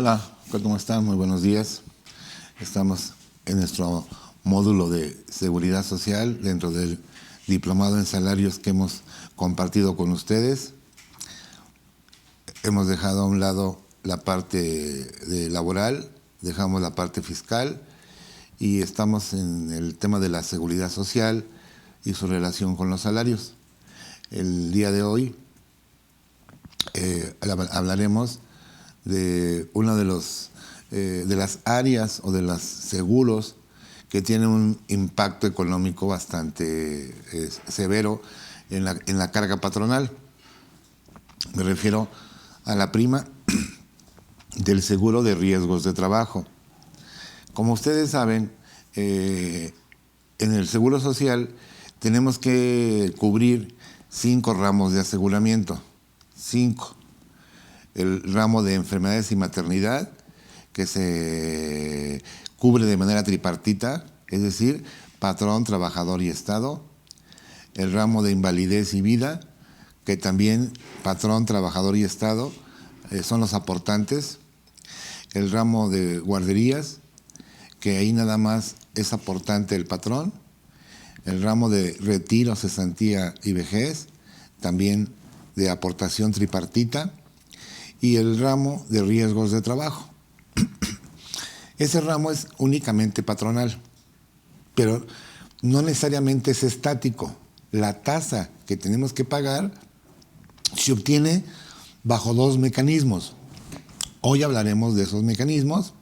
Hola, ¿cómo están? Muy buenos días. Estamos en nuestro módulo de seguridad social dentro del diplomado en salarios que hemos compartido con ustedes. Hemos dejado a un lado la parte de laboral, dejamos la parte fiscal y estamos en el tema de la seguridad social y su relación con los salarios. El día de hoy hablaremos de una de las áreas o de los seguros que tienen un impacto económico bastante severo en la carga patronal. Me refiero a la prima del seguro de riesgos de trabajo. Como ustedes saben, en el seguro social tenemos que cubrir 5 ramos de aseguramiento. 5. El ramo de enfermedades y maternidad, que se cubre de manera tripartita, es decir, patrón, trabajador y Estado. El ramo de invalidez y vida, que también patrón, trabajador y Estado son los aportantes. El ramo de guarderías, que ahí nada más es aportante el patrón. El ramo de retiro, cesantía y vejez, también de aportación tripartita. Y el ramo de riesgos de trabajo. Ese ramo es únicamente patronal, pero no necesariamente es estático. La tasa que tenemos que pagar se obtiene bajo 2 mecanismos. Hoy hablaremos de esos mecanismos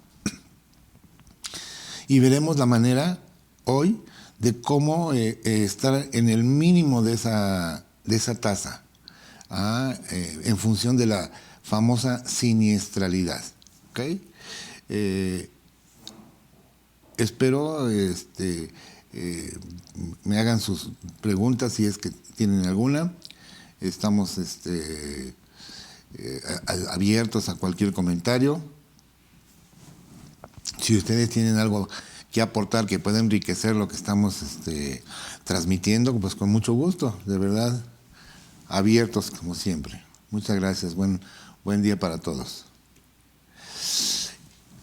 y veremos la manera hoy de cómo estar en el mínimo de esa tasa, en función de la famosa siniestralidad. ¿Okay? Espero me hagan sus preguntas si es que tienen alguna. Estamos abiertos a cualquier comentario. Si ustedes tienen algo que aportar que pueda enriquecer lo que estamos transmitiendo, pues con mucho gusto, de verdad, abiertos como siempre. Muchas gracias. Buen día para todos.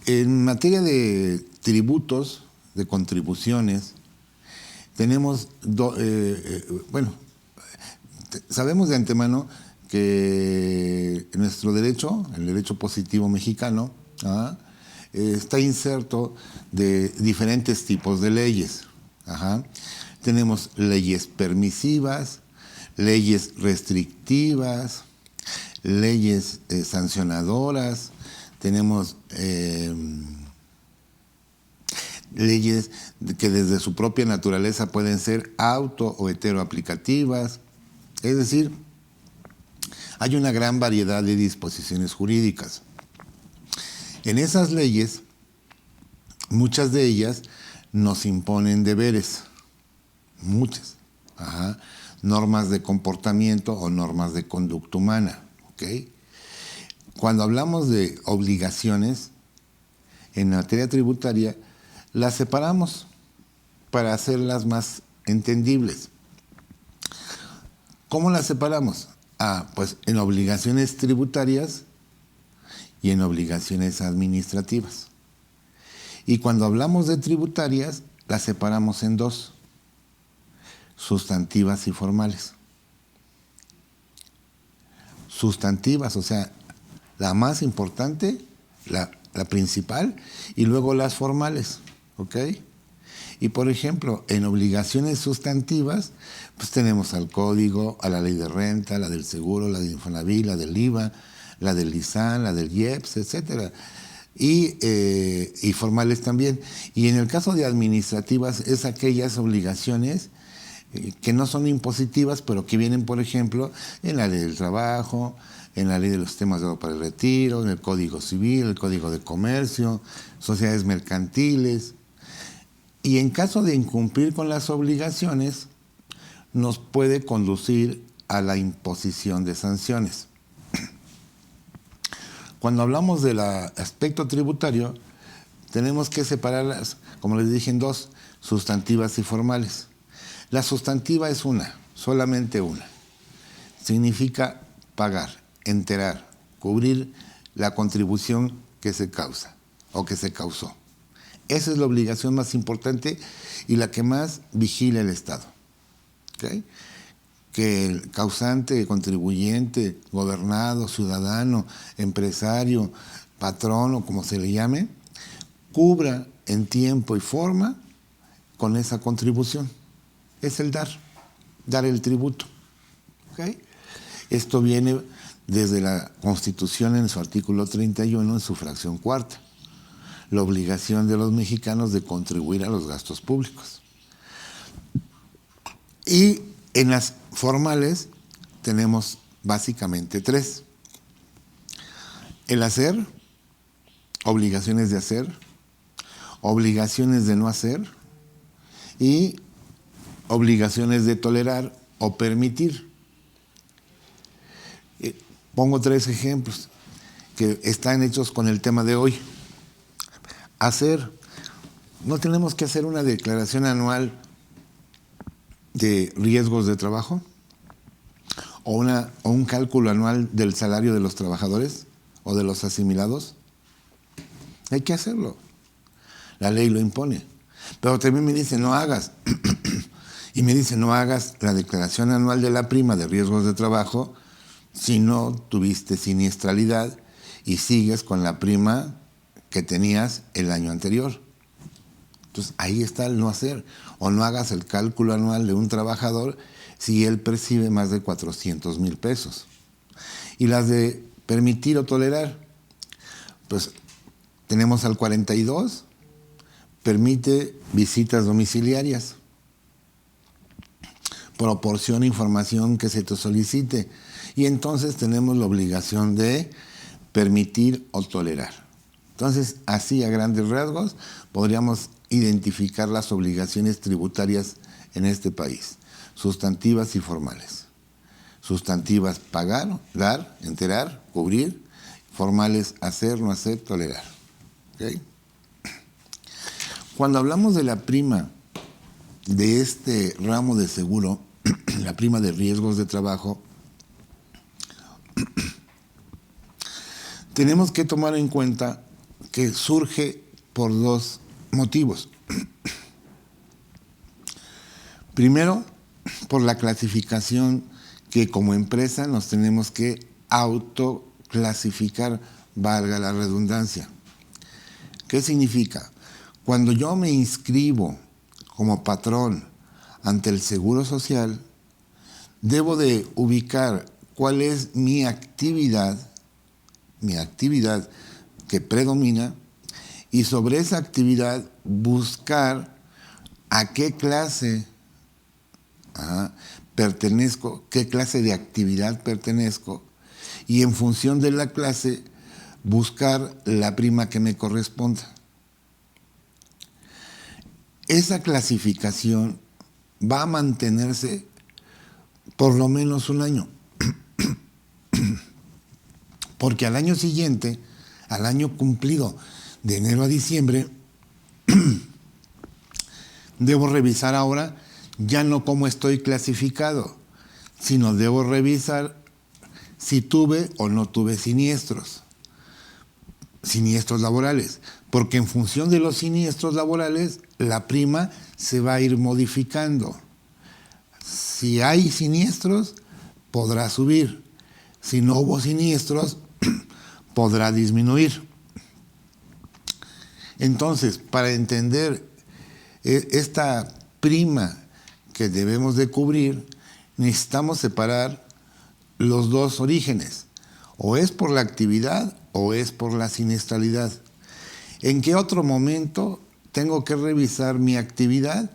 En materia de tributos, de contribuciones, tenemos, sabemos de antemano que nuestro derecho, el derecho positivo mexicano, está inserto de diferentes tipos de leyes. Tenemos leyes permisivas, leyes restrictivas, leyes sancionadoras, tenemos leyes que desde su propia naturaleza pueden ser auto o heteroaplicativas. Es decir, hay una gran variedad de disposiciones jurídicas. En esas leyes, muchas de ellas nos imponen deberes, muchas, normas de comportamiento o normas de conducta humana. ¿Okay? Cuando hablamos de obligaciones en materia tributaria, las separamos para hacerlas más entendibles. ¿Cómo las separamos? Pues en obligaciones tributarias y en obligaciones administrativas. Y cuando hablamos de tributarias, las separamos en 2, sustantivas y formales. Sustantivas, o sea, la más importante, la principal, y luego las formales, ¿ok? Y por ejemplo, en obligaciones sustantivas, pues tenemos al código, a la ley de renta, la del seguro, la de Infonavit, la del IVA, la del ISAN, la del IEPS, etcétera. Y formales también. Y en el caso de administrativas, es aquellas obligaciones que no son impositivas, pero que vienen, por ejemplo, en la ley del trabajo, en la ley de los temas de ahorro para el retiro, en el Código Civil, el Código de Comercio, sociedades mercantiles. Y en caso de incumplir con las obligaciones, nos puede conducir a la imposición de sanciones. Cuando hablamos del aspecto tributario, tenemos que separarlas, como les dije, en 2, sustantivas y formales. La sustantiva es una, solamente una. Significa pagar, enterar, cubrir la contribución que se causa o que se causó. Esa es la obligación más importante y la que más vigila el Estado. ¿Okay? Que el causante, contribuyente, gobernado, ciudadano, empresario, patrón o como se le llame, cubra en tiempo y forma con esa contribución. Es el dar el tributo. ¿Okay? Esto viene desde la Constitución en su artículo 31, en su fracción cuarta. La obligación de los mexicanos de contribuir a los gastos públicos. Y en las formales tenemos básicamente 3. El hacer, obligaciones de hacer, obligaciones de no hacer y obligaciones de tolerar o permitir. Pongo 3 ejemplos que están hechos con el tema de hoy. Hacer, no tenemos que hacer una declaración anual de riesgos de trabajo o un cálculo anual del salario de los trabajadores o de los asimilados. Hay que hacerlo. La ley lo impone. Pero también me dice, no hagas. Y me dice, no hagas la declaración anual de la prima de riesgos de trabajo si no tuviste siniestralidad y sigues con la prima que tenías el año anterior. Entonces, ahí está el no hacer. O no hagas el cálculo anual de un trabajador si él percibe más de 400,000 pesos. Y las de permitir o tolerar, pues tenemos al 42, permite visitas domiciliarias, proporciona información que se te solicite. Y entonces tenemos la obligación de permitir o tolerar. Entonces, así a grandes rasgos, podríamos identificar las obligaciones tributarias en este país, sustantivas y formales. Sustantivas, pagar, dar, enterar, cubrir. Formales, hacer, no hacer, tolerar. ¿Okay? Cuando hablamos de la prima de este ramo de seguro, la prima de riesgos de trabajo, tenemos que tomar en cuenta que surge por 2 motivos. Primero, por la clasificación que como empresa nos tenemos que autoclasificar, valga la redundancia. ¿Qué significa? Cuando yo me inscribo como patrón ante el Seguro Social, debo de ubicar cuál es mi actividad que predomina, y sobre esa actividad buscar a qué clase pertenezco, qué clase de actividad pertenezco, y en función de la clase buscar la prima que me corresponda. Esa clasificación va a mantenerse por lo menos un año. Porque al año siguiente, al año cumplido de enero a diciembre, debo revisar ahora ya no cómo estoy clasificado, sino debo revisar si tuve o no tuve siniestros laborales, porque en función de los siniestros laborales, la prima se va a ir modificando. Si hay siniestros, podrá subir. Si no hubo siniestros, podrá disminuir. Entonces, para entender esta prima que debemos de cubrir, necesitamos separar los 2 orígenes. O es por la actividad o es por la siniestralidad. ¿En qué otro momento tengo que revisar mi actividad?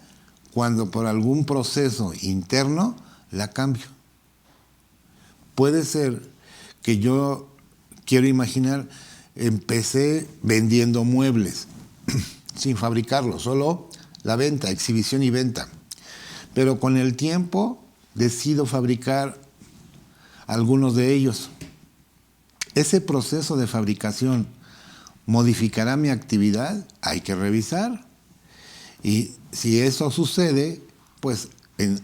Cuando por algún proceso interno la cambio. Puede ser que yo, quiero imaginar, empecé vendiendo muebles, sin fabricarlos, solo la venta, exhibición y venta. Pero con el tiempo decido fabricar algunos de ellos. Ese proceso de fabricación modificará mi actividad, hay que revisar. Y si eso sucede, pues en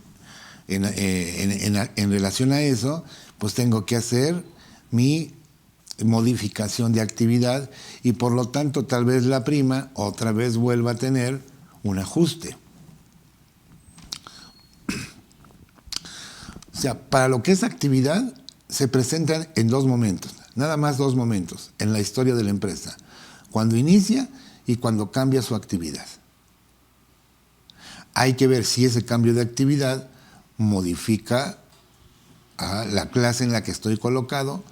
relación a eso, pues tengo que hacer mi modificación de actividad y por lo tanto tal vez la prima otra vez vuelva a tener un ajuste. O sea, para lo que es actividad se presentan en dos momentos, nada más dos momentos en la historia de la empresa, cuando inicia y cuando cambia su actividad. Hay que ver si ese cambio de actividad modifica a la clase en la que estoy colocado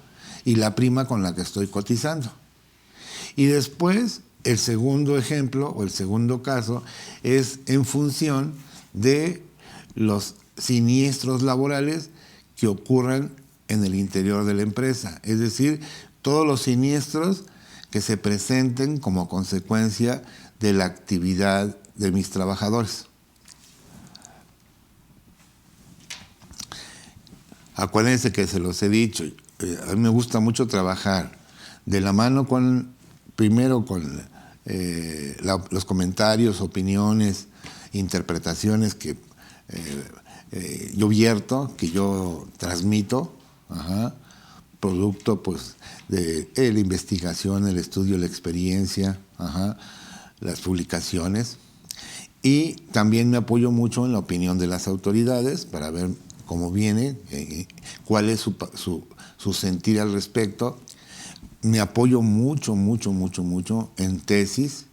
y la prima con la que estoy cotizando. Y después, el segundo ejemplo o el segundo caso es en función de los siniestros laborales que ocurran en el interior de la empresa. Es decir, todos los siniestros que se presenten como consecuencia de la actividad de mis trabajadores. Acuérdense que se los he dicho, a mí me gusta mucho trabajar de la mano primero con los comentarios, opiniones, interpretaciones que yo vierto, que yo transmito, producto pues de la investigación, el estudio, la experiencia, las publicaciones. Y también me apoyo mucho en la opinión de las autoridades para ver cómo viene, cuál es su sentir al respecto. Me apoyo mucho en tesis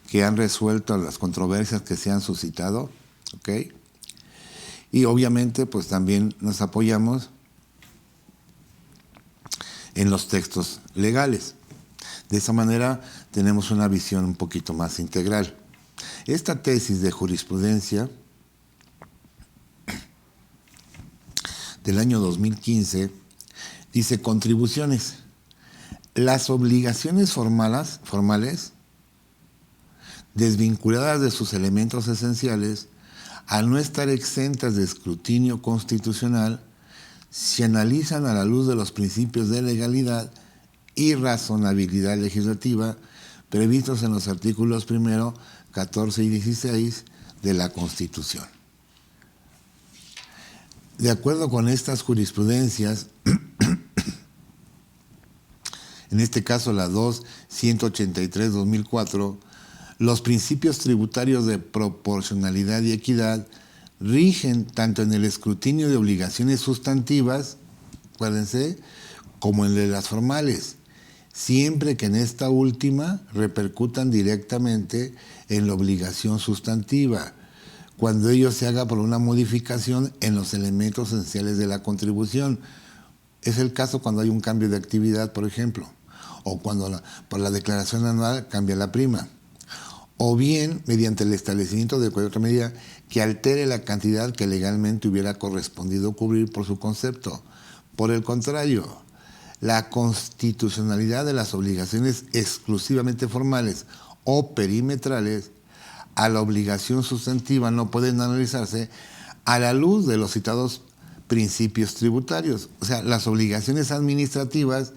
que han resuelto las controversias que se han suscitado, ¿ok? Y obviamente pues también nos apoyamos en los textos legales. De esa manera tenemos una visión un poquito más integral. Esta tesis de jurisprudencia del año 2015 dice: contribuciones. Las obligaciones formales, desvinculadas de sus elementos esenciales, al no estar exentas de escrutinio constitucional, se analizan a la luz de los principios de legalidad y razonabilidad legislativa previstos en los artículos 1, 14 y 16 de la Constitución. De acuerdo con estas jurisprudencias, en este caso la 2-183-2004, los principios tributarios de proporcionalidad y equidad rigen tanto en el escrutinio de obligaciones sustantivas, acuérdense, como en el de las formales, siempre que en esta última repercutan directamente en la obligación sustantiva, cuando ello se haga por una modificación en los elementos esenciales de la contribución. Es el caso cuando hay un cambio de actividad, por ejemplo, o cuando por la declaración anual cambia la prima, o bien mediante el establecimiento de cualquier otra medida que altere la cantidad que legalmente hubiera correspondido cubrir por su concepto. Por el contrario, la constitucionalidad de las obligaciones exclusivamente formales o perimetrales a la obligación sustantiva no pueden analizarse a la luz de los citados principios tributarios. O sea, las obligaciones administrativas,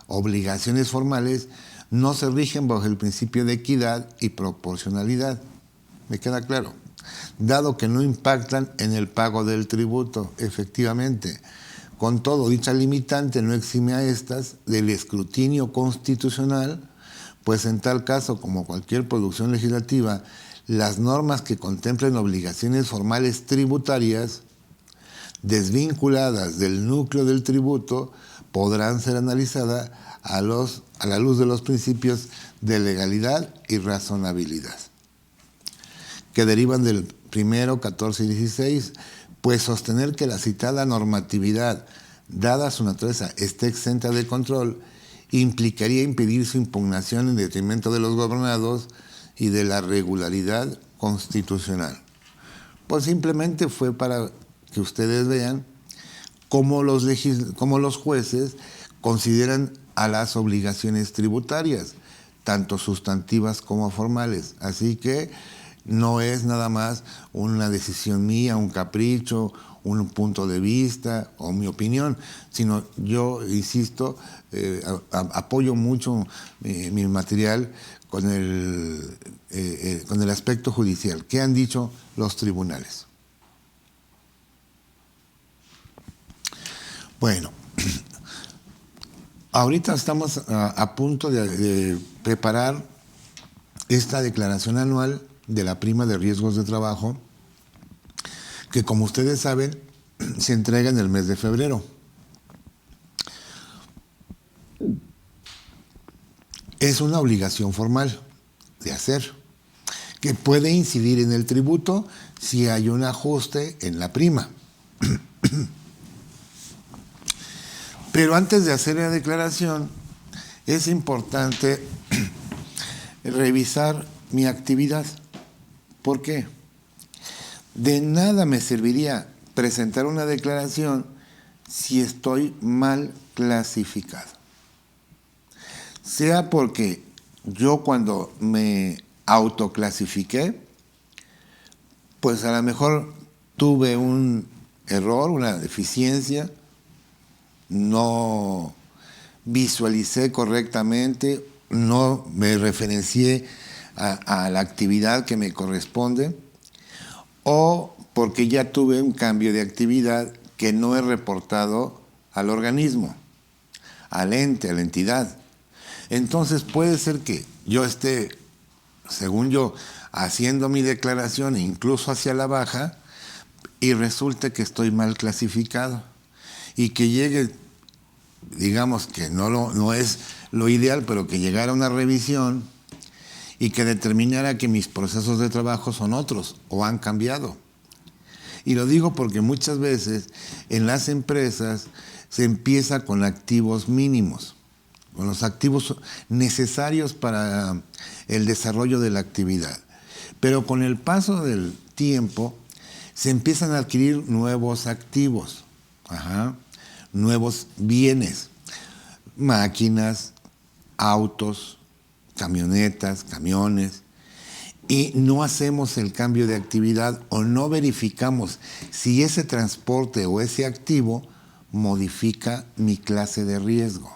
obligaciones formales, no se rigen bajo el principio de equidad y proporcionalidad. ¿Me queda claro? Dado que no impactan en el pago del tributo, efectivamente. Con todo, dicha limitante no exime a estas del escrutinio constitucional, pues en tal caso, como cualquier producción legislativa, las normas que contemplen obligaciones formales tributarias desvinculadas del núcleo del tributo podrán ser analizadas a la luz de los principios de legalidad y razonabilidad, que derivan del 1, 14 y 16, pues sostener que la citada normatividad, dada su naturaleza, esté exenta de control, implicaría impedir su impugnación en detrimento de los gobernados y de la regularidad constitucional. Pues simplemente fue para que ustedes vean cómo los jueces consideran a las obligaciones tributarias, tanto sustantivas como formales. Así que no es nada más una decisión mía, un capricho, un punto de vista o mi opinión, sino yo, insisto, apoyo mucho mi material con el aspecto judicial. ¿Qué han dicho los tribunales? Bueno, Ahorita estamos a punto de preparar esta declaración anual de la prima de riesgos de trabajo, que como ustedes saben, se entrega en el mes de febrero. Es una obligación formal de hacer, que puede incidir en el tributo si hay un ajuste en la prima. Pero antes de hacer la declaración, es importante revisar mi actividad. ¿Por qué? De nada me serviría presentar una declaración si estoy mal clasificado. Sea porque yo cuando me autoclasifiqué, pues a lo mejor tuve un error, una deficiencia, no visualicé correctamente, no me referencié a la actividad que me corresponde, o porque ya tuve un cambio de actividad que no he reportado al organismo, al ente, a la entidad. Entonces puede ser que yo esté, según yo, haciendo mi declaración incluso hacia la baja y resulte que estoy mal clasificado y que llegue, digamos que no es lo ideal, pero que llegara una revisión y que determinara que mis procesos de trabajo son otros o han cambiado. Y lo digo porque muchas veces en las empresas se empieza con activos mínimos, con los activos necesarios para el desarrollo de la actividad. Pero con el paso del tiempo se empiezan a adquirir nuevos activos, nuevos bienes, máquinas, autos, camionetas, camiones, y no hacemos el cambio de actividad o no verificamos si ese transporte o ese activo modifica mi clase de riesgo.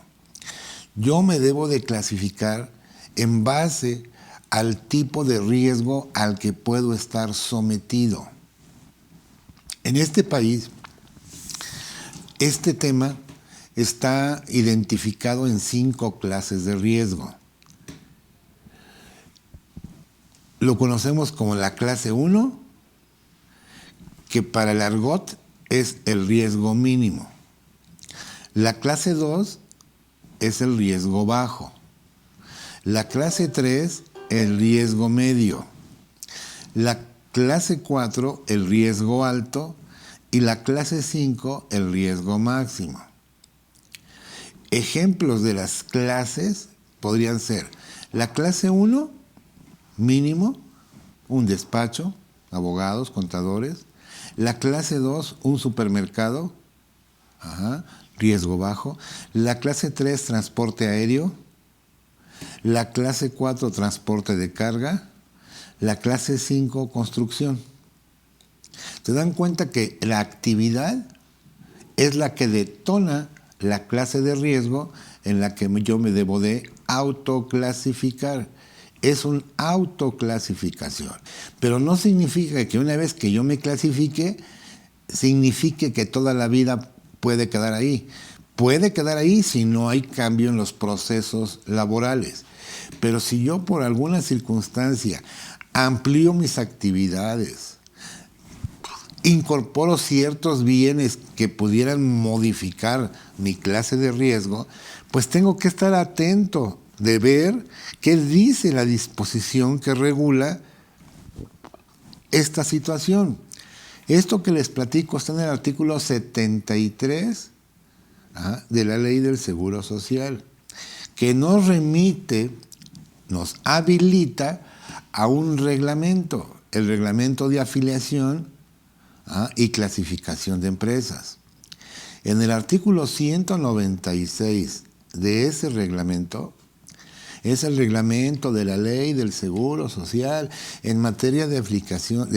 Yo me debo de clasificar en base al tipo de riesgo al que puedo estar sometido. En este país, este tema está identificado en 5 clases de riesgo. Lo conocemos como la clase 1, que para el argot es el riesgo mínimo. La clase 2 es el riesgo bajo. La clase 3, el riesgo medio. La clase 4, el riesgo alto. Y la clase 5, el riesgo máximo. Ejemplos de las clases podrían ser la clase 1, mínimo, un despacho, abogados, contadores. La clase 2, un supermercado, riesgo bajo. La clase 3, transporte aéreo. La clase 4, transporte de carga. La clase 5, construcción. ¿Se dan cuenta que la actividad es la que detona la clase de riesgo en la que yo me debo de autoclasificar? Es una autoclasificación. Pero no significa que una vez que yo me clasifique, signifique que toda la vida puede quedar ahí. Puede quedar ahí si no hay cambio en los procesos laborales. Pero si yo por alguna circunstancia amplío mis actividades, incorporo ciertos bienes que pudieran modificar mi clase de riesgo, pues tengo que estar atento de ver qué dice la disposición que regula esta situación. Esto que les platico está en el artículo 73 de la Ley del Seguro Social, que nos remite, nos habilita a un reglamento, el reglamento de afiliación y clasificación de empresas. En el artículo 196 de ese reglamento, es el reglamento de la Ley del Seguro Social en materia de afiliación,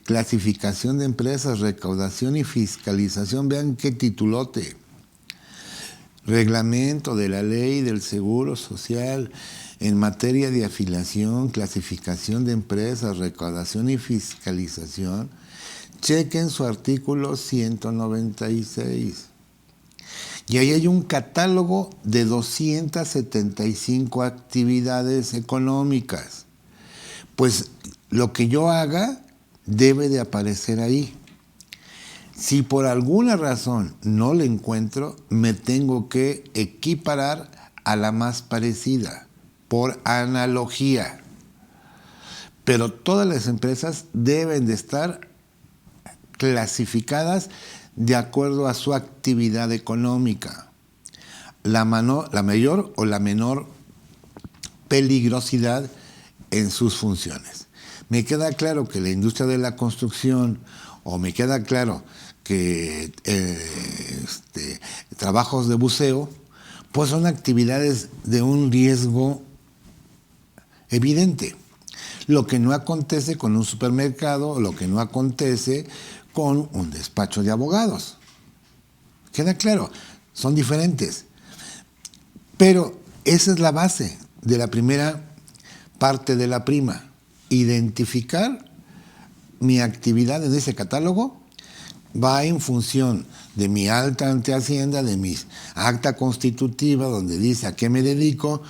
clasificación de empresas, recaudación y fiscalización. Vean qué titulote. Reglamento de la Ley del Seguro Social en materia de afiliación, clasificación de empresas, recaudación y fiscalización. Chequen su artículo 196. Y ahí hay un catálogo de 275 actividades económicas. Pues lo que yo haga debe de aparecer ahí. Si por alguna razón no le encuentro, me tengo que equiparar a la más parecida, por analogía. Pero todas las empresas deben de estar clasificadas de acuerdo a su actividad económica. La mayor o la menor peligrosidad en sus funciones. Me queda claro que la industria de la construcción, o me queda claro que trabajos de buceo, pues son actividades de un riesgo evidente. Lo que no acontece con un supermercado, lo que no acontece con un despacho de abogados. Queda claro, son diferentes. Pero esa es la base de la primera parte de la prima. Identificar mi actividad en ese catálogo va en función de mi alta ante Hacienda, de mi acta constitutiva, donde dice a qué me dedico,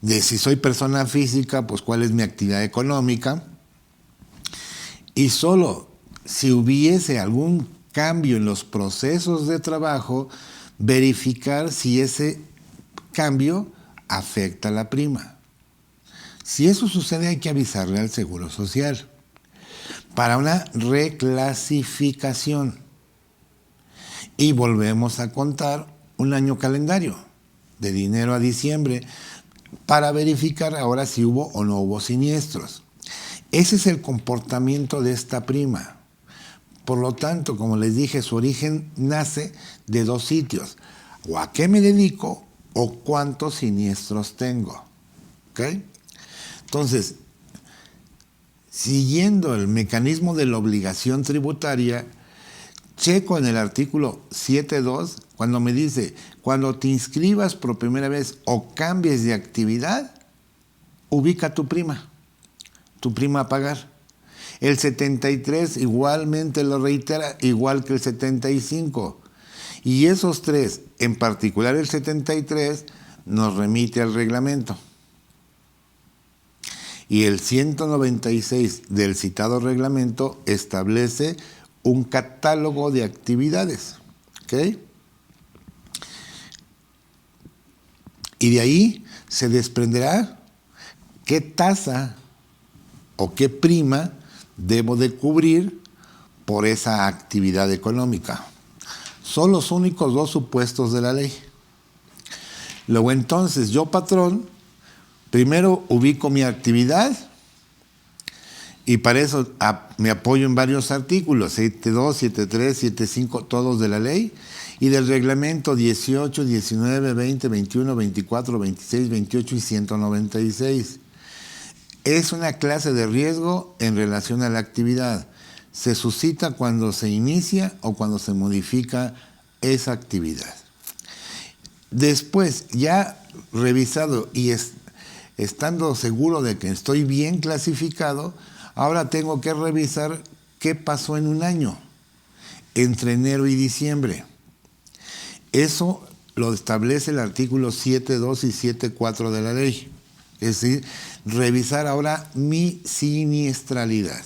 de si soy persona física, pues cuál es mi actividad económica. Y solo si hubiese algún cambio en los procesos de trabajo, verificar si ese cambio afecta a la prima. Si eso sucede, hay que avisarle al Seguro Social para una reclasificación. Y volvemos a contar un año calendario, de enero a diciembre, para verificar ahora si hubo o no hubo siniestros. Ese es el comportamiento de esta prima. Por lo tanto, como les dije, su origen nace de dos sitios: o a qué me dedico o cuántos siniestros tengo. ¿Ok? Entonces, siguiendo el mecanismo de la obligación tributaria, checo en el artículo 7.2, cuando me dice, cuando te inscribas por primera vez o cambies de actividad, ubica tu prima a pagar. El 73 igualmente lo reitera, igual que el 75. Y esos tres, en particular el 73, nos remite al reglamento. Y el 196 del citado reglamento establece un catálogo de actividades. ¿Ok? Y de ahí se desprenderá qué tasa o qué prima debo de cubrir por esa actividad económica. Son los únicos dos supuestos de la ley. Luego entonces, yo, patrón, primero ubico mi actividad y para eso me apoyo en varios artículos, 7.2, 7.3, 7.5, todos de la ley, y del reglamento 18, 19, 20, 21, 24, 26, 28 y 196. Es una clase de riesgo en relación a la actividad. Se suscita cuando se inicia o cuando se modifica esa actividad. Después, ya revisado y estando seguro de que estoy bien clasificado, ahora tengo que revisar qué pasó en un año, entre enero y diciembre. Eso lo establece el artículo 7.2 y 7.4 de la ley. Es decir, revisar ahora mi siniestralidad.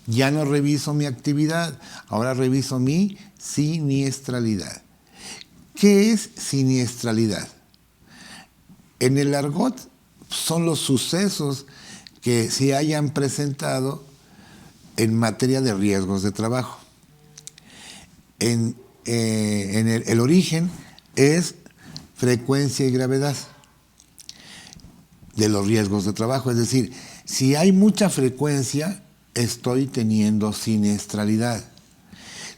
Ya no reviso mi actividad, ahora reviso mi siniestralidad. ¿Qué es siniestralidad? En el argot son los sucesos que se hayan presentado en materia de riesgos de trabajo. En el origen es frecuencia y gravedad de los riesgos de trabajo. Es decir, si hay mucha frecuencia, estoy teniendo siniestralidad.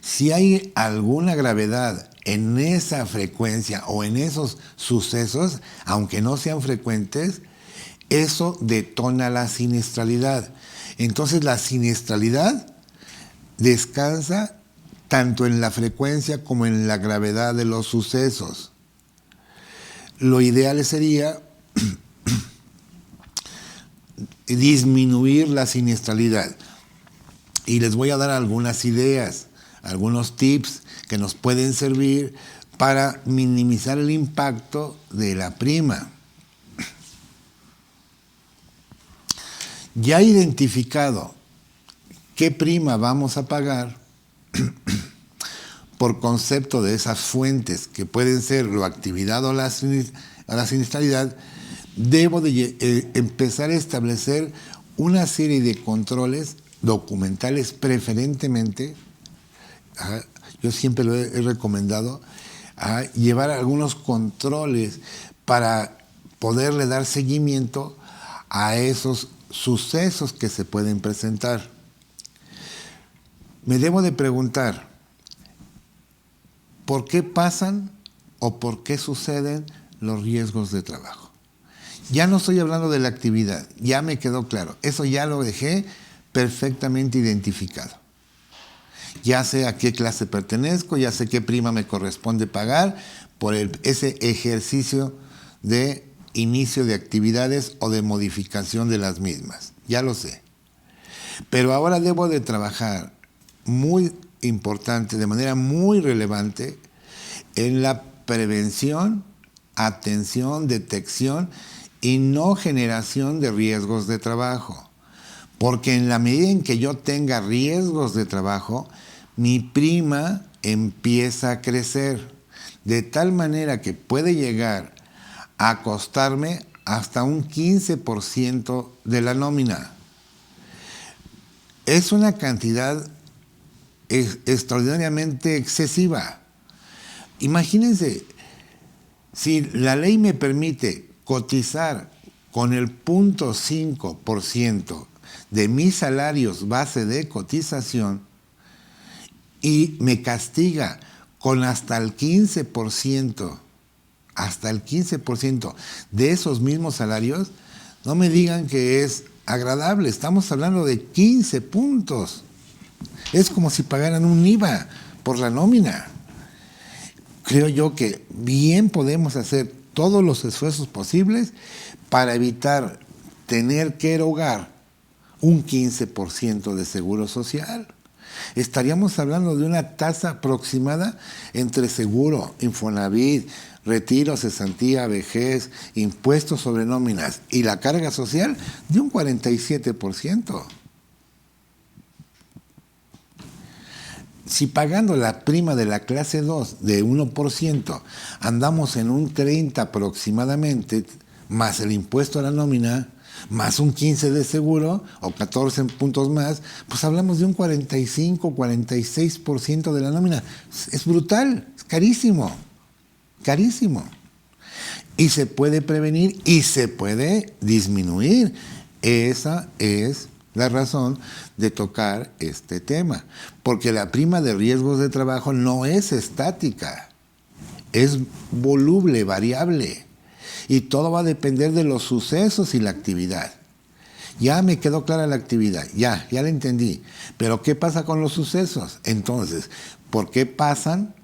Si hay alguna gravedad en esa frecuencia o en esos sucesos, aunque no sean frecuentes, eso detona la siniestralidad. Entonces la siniestralidad descansa tanto en la frecuencia como en la gravedad de los sucesos. Lo ideal sería disminuir la siniestralidad. Y les voy a dar algunas ideas, algunos tips que nos pueden servir para minimizar el impacto de la prima. Ya identificado qué prima vamos a pagar por concepto de esas fuentes que pueden ser la actividad o la siniestralidad, debo de empezar a establecer una serie de controles documentales preferentemente. Yo siempre lo he recomendado, llevar algunos controles para poderle dar seguimiento a esos sucesos que se pueden presentar. Me debo de preguntar, ¿por qué pasan o por qué suceden los riesgos de trabajo? Ya no estoy hablando de la actividad, ya me quedó claro. Eso ya lo dejé perfectamente identificado. Ya sé a qué clase pertenezco, ya sé qué prima me corresponde pagar por ese ejercicio de inicio de actividades o de modificación de las mismas. Ya lo sé. Pero ahora debo de trabajar muy importante, de manera muy relevante, en la prevención, atención, detección y no generación de riesgos de trabajo. Porque en la medida en que yo tenga riesgos de trabajo, mi prima empieza a crecer, de tal manera que puede llegar a costarme hasta un 15% de la nómina. Es una cantidad extraordinariamente excesiva. Imagínense, si la ley me permite cotizar con el 0.5% de mis salarios base de cotización y me castiga con hasta el 15% de esos mismos salarios, no me digan que es agradable. Estamos hablando de 15 puntos. Es como si pagaran un IVA por la nómina. Creo yo que bien podemos hacer todos los esfuerzos posibles para evitar tener que erogar un 15% de seguro social. Estaríamos hablando de una tasa aproximada entre seguro, Infonavit, retiro, cesantía, vejez, impuestos sobre nóminas y la carga social de un 47%. Si pagando la prima de la clase 2 de 1%, andamos en un 30 aproximadamente, más el impuesto a la nómina, más un 15 de seguro, o 14 puntos más, pues hablamos de un 45, 46% de la nómina. Es brutal, es carísimo, carísimo. Y se puede prevenir y se puede disminuir. Esa es la razón de tocar este tema, porque la prima de riesgos de trabajo no es estática, es voluble, variable, y todo va a depender de los sucesos y la actividad. Ya me quedó clara la actividad, ya la entendí, pero ¿qué pasa con los sucesos? Entonces, ¿por qué pasan?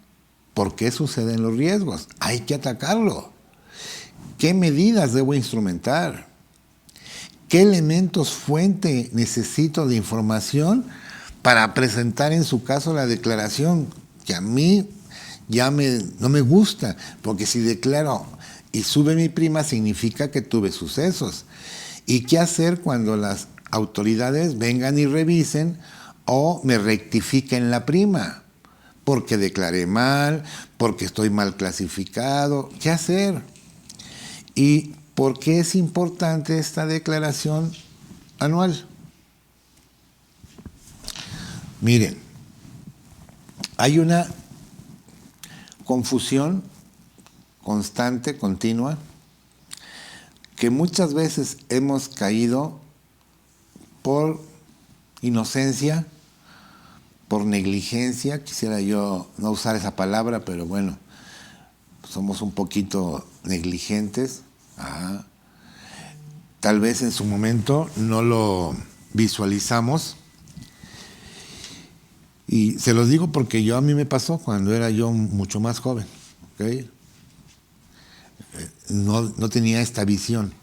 ¿Por qué suceden los riesgos? Hay que atacarlo. ¿Qué medidas debo instrumentar? ¿Qué elementos fuente necesito de información para presentar en su caso la declaración? Que a mí no me gusta, porque si declaro y sube mi prima significa que tuve sucesos. ¿Y qué hacer cuando las autoridades vengan y revisen o me rectifiquen la prima? Porque declaré mal, porque estoy mal clasificado. ¿Qué hacer? ¿Y por qué es importante esta declaración anual? Miren, hay una confusión constante, continua, que muchas veces hemos caído por inocencia, por negligencia. Quisiera yo no usar esa palabra, pero bueno, somos un poquito negligentes. Tal vez en su momento no lo visualizamos. Y se los digo porque a mí me pasó cuando era yo mucho más joven. ¿Okay? No tenía esta visión.